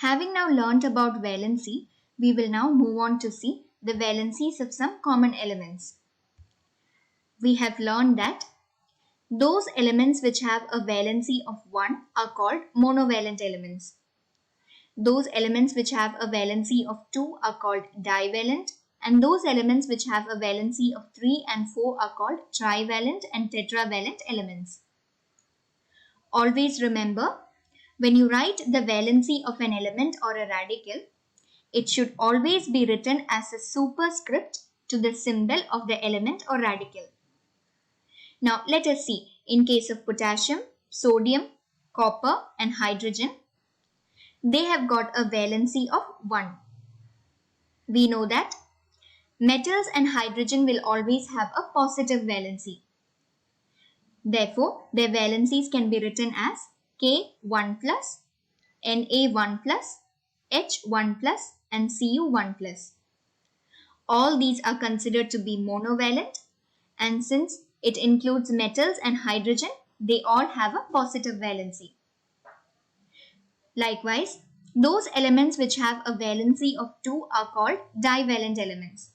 Having now learnt about valency, we will now move on to see the valencies of some common elements. We have learned that those elements which have a valency of 1 are called monovalent elements. Those elements which have a valency of 2 are called divalent, and those elements which have a valency of 3 and 4 are called trivalent and tetravalent elements. Always remember, when you write the valency of an element or a radical, it should always be written as a superscript to the symbol of the element or radical. Now let us see, in case of potassium, sodium, copper and hydrogen, they have got a valency of 1. We know that metals and hydrogen will always have a positive valency. Therefore, their valencies can be written as K1+, Na1+, H1+, and Cu1+. All these are considered to be monovalent, and since it includes metals and hydrogen, they all have a positive valency. Likewise, those elements which have a valency of 2 are called divalent elements.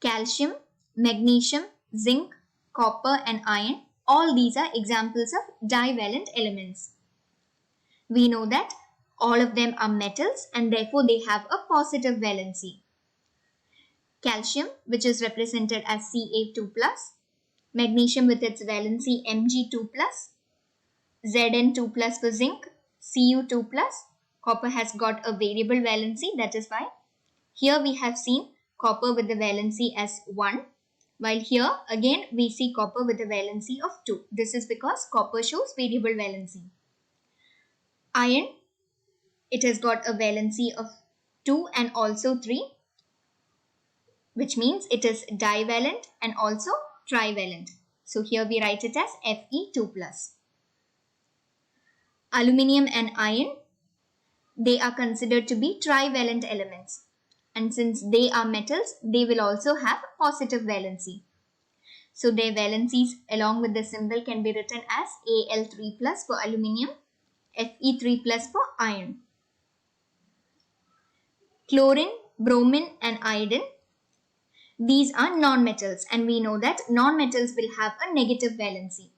Calcium, magnesium, zinc, copper and iron, all these are examples of divalent elements. We know that all of them are metals and therefore they have a positive valency. Calcium, which is represented as Ca2+, magnesium with its valency Mg2+, Zn2+ for zinc, Cu2+, copper has got a variable valency, that is why here we have seen copper with the valency as 1, while here again we see copper with a valency of 2. This is because copper shows variable valency. Iron, it has got a valency of 2 and also 3, which means it is divalent and also trivalent. So here we write it as Fe2+. Aluminium and iron, they are considered to be trivalent elements. And since they are metals, they will also have positive valency. So their valencies along with the symbol can be written as Al3+ for aluminium, Fe3+ for iron. Chlorine, bromine and iodine, these are non-metals and we know that non-metals will have a negative valency.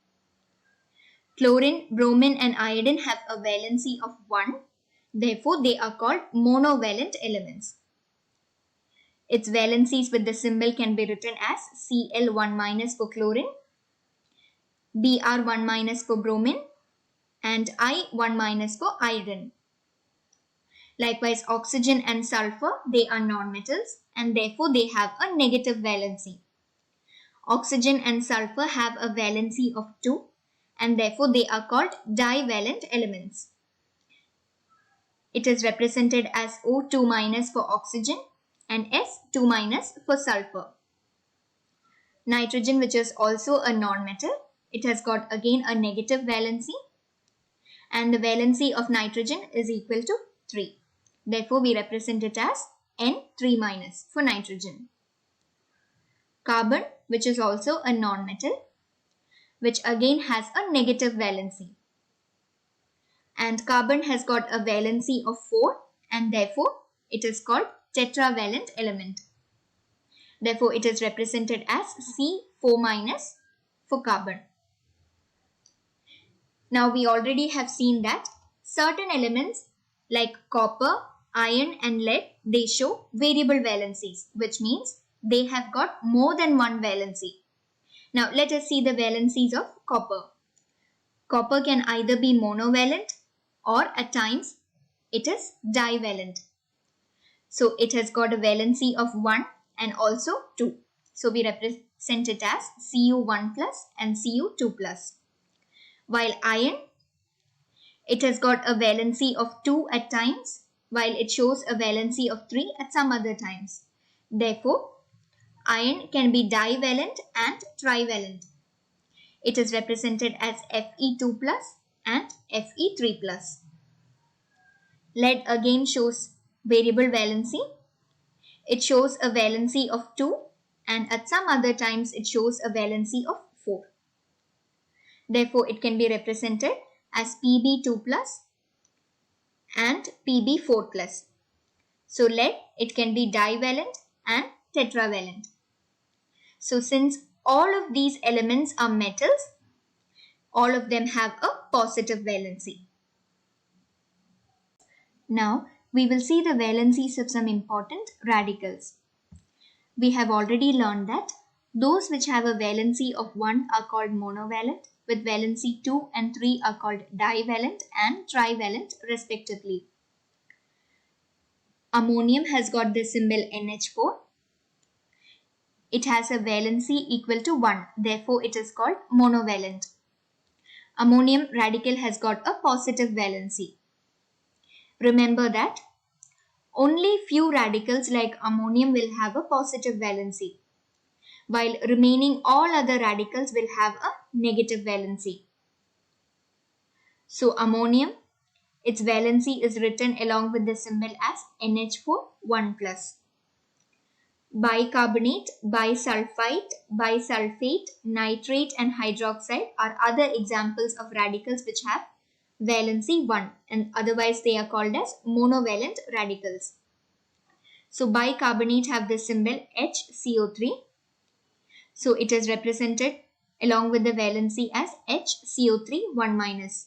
Chlorine, bromine and iodine have a valency of 1. Therefore, they are called monovalent elements. Its valencies with the symbol can be written as Cl1- for chlorine, Br1- for bromine, and I1- for iodine. Likewise, oxygen and sulfur, they are non-metals and therefore they have a negative valency. Oxygen and sulfur have a valency of 2 and therefore they are called divalent elements. It is represented as O2- for oxygen and S2- for sulfur. Nitrogen, which is also a non-metal, it has got again a negative valency and the valency of nitrogen is equal to 3. Therefore, we represent it as N3- for nitrogen. Carbon, which is also a non-metal, which again has a negative valency. And carbon has got a valency of 4 and therefore it is called tetravalent element. Therefore, it is represented as C4- for carbon. Now, we already have seen that certain elements like copper, iron and lead, they show variable valencies, which means they have got more than one valency. Now, let us see the valencies of copper. Copper can either be monovalent or at times it is divalent. So, it has got a valency of 1 and also 2. So, we represent it as Cu1+ and Cu2+. While iron, it has got a valency of 2 at times, while it shows a valency of 3 at some other times. Therefore, iron can be divalent and trivalent. It is represented as Fe2+ and Fe3+. Lead again shows variable valency. It shows a valency of 2 and at some other times it shows a valency of 4. Therefore, it can be represented as Pb2+ and Pb4+. So lead, it can be divalent and tetravalent. So since all of these elements are metals, all of them have a positive valency. Now we will see the valencies of some important radicals. We have already learned that those which have a valency of 1 are called monovalent, with valency 2 and 3 are called divalent and trivalent respectively. Ammonium has got the symbol NH4. It has a valency equal to 1, therefore it is called monovalent. Ammonium radical has got a positive valency. Remember that only few radicals like ammonium will have a positive valency, while remaining all other radicals will have a negative valency. So ammonium, its valency is written along with the symbol as NH4 1+. Bicarbonate, bisulfite, bisulfate, nitrate and hydroxide are other examples of radicals which have valency 1, and otherwise they are called as monovalent radicals. So bicarbonate have the symbol HCO3. So it is represented along with the valency as HCO3 1-.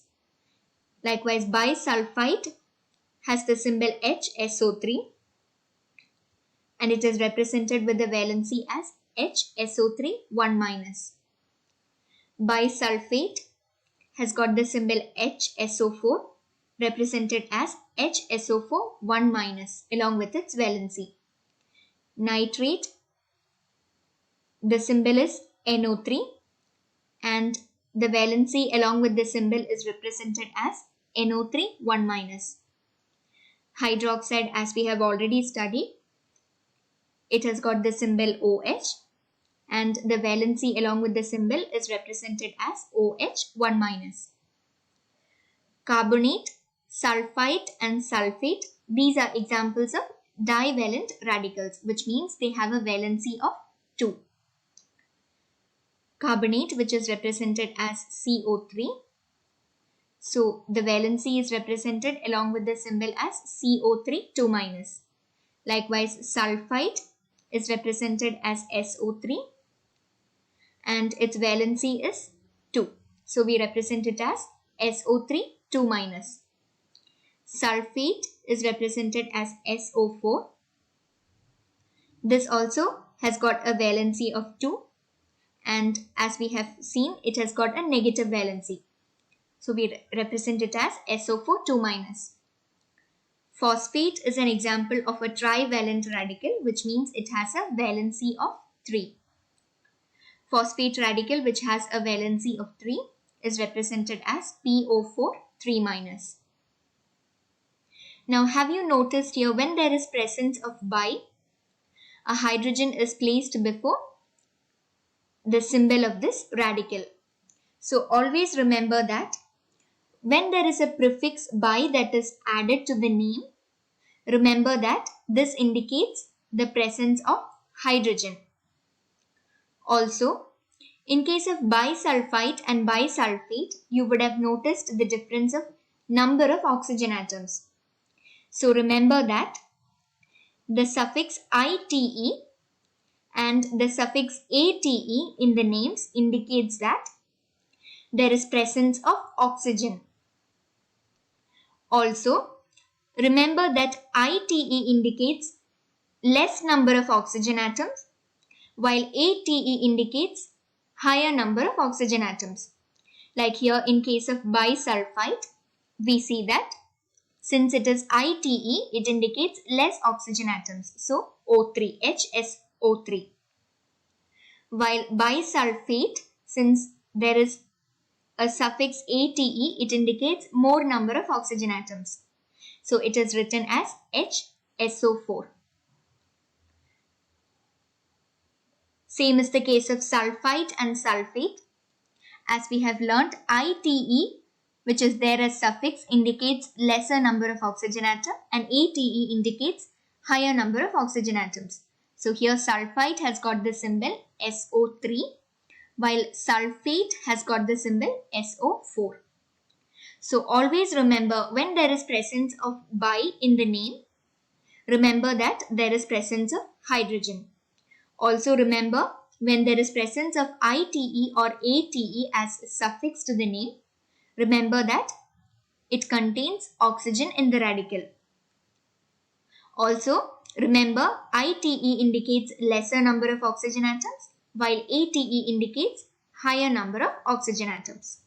Likewise, bisulfite has the symbol HSO3 and it is represented with the valency as HSO3 1-. Bisulfate has got the symbol HSO4 represented as HSO4 1- along with its valency. Nitrate, the symbol is NO3 and the valency along with the symbol is represented as NO3 1-. Hydroxide, as we have already studied, it has got the symbol OH and the valency along with the symbol is represented as OH 1-. Carbonate, sulfite and sulfate, these are examples of divalent radicals, which means they have a valency of 2. Carbonate, which is represented as CO3. So the valency is represented along with the symbol as CO3 2-. Likewise, sulfite is represented as SO3 and its valency is 2. So we represent it as SO3 2-. Sulfate is represented as SO4. This also has got a valency of 2 and as we have seen, it has got a negative valency. So we represent it as SO4 2-. Phosphate is an example of a trivalent radical, which means it has a valency of 3. Phosphate radical which has a valency of 3 is represented as PO4 3-. Now have you noticed here when there is presence of bi, a hydrogen is placed before the symbol of this radical. So always remember that when there is a prefix bi that is added to the name, remember that this indicates the presence of hydrogen. Also, in case of bisulfite and bisulfate, you would have noticed the difference of number of oxygen atoms. So remember that the suffix ite and the suffix ate in the names indicates that there is presence of oxygen. Also, remember that ite indicates less number of oxygen atoms, while ate indicates higher number of oxygen atoms. Like here in case of bisulfite, we see that since it is ite, it indicates less oxygen atoms. So O3, HSO3. While bisulfate, since there is a suffix ate, it indicates more number of oxygen atoms. So it is written as HSO4. Same is the case of sulfite and sulfate. As we have learnt, ite, which is there as suffix, indicates lesser number of oxygen atom and ate indicates higher number of oxygen atoms. So here sulfite has got the symbol SO3 while sulfate has got the symbol SO4. So always remember when there is presence of bi in the name, remember that there is presence of hydrogen. Also remember when there is presence of ITE or ATE as a suffix to the name, remember that it contains oxygen in the radical. Also remember ITE indicates lesser number of oxygen atoms while ATE indicates higher number of oxygen atoms.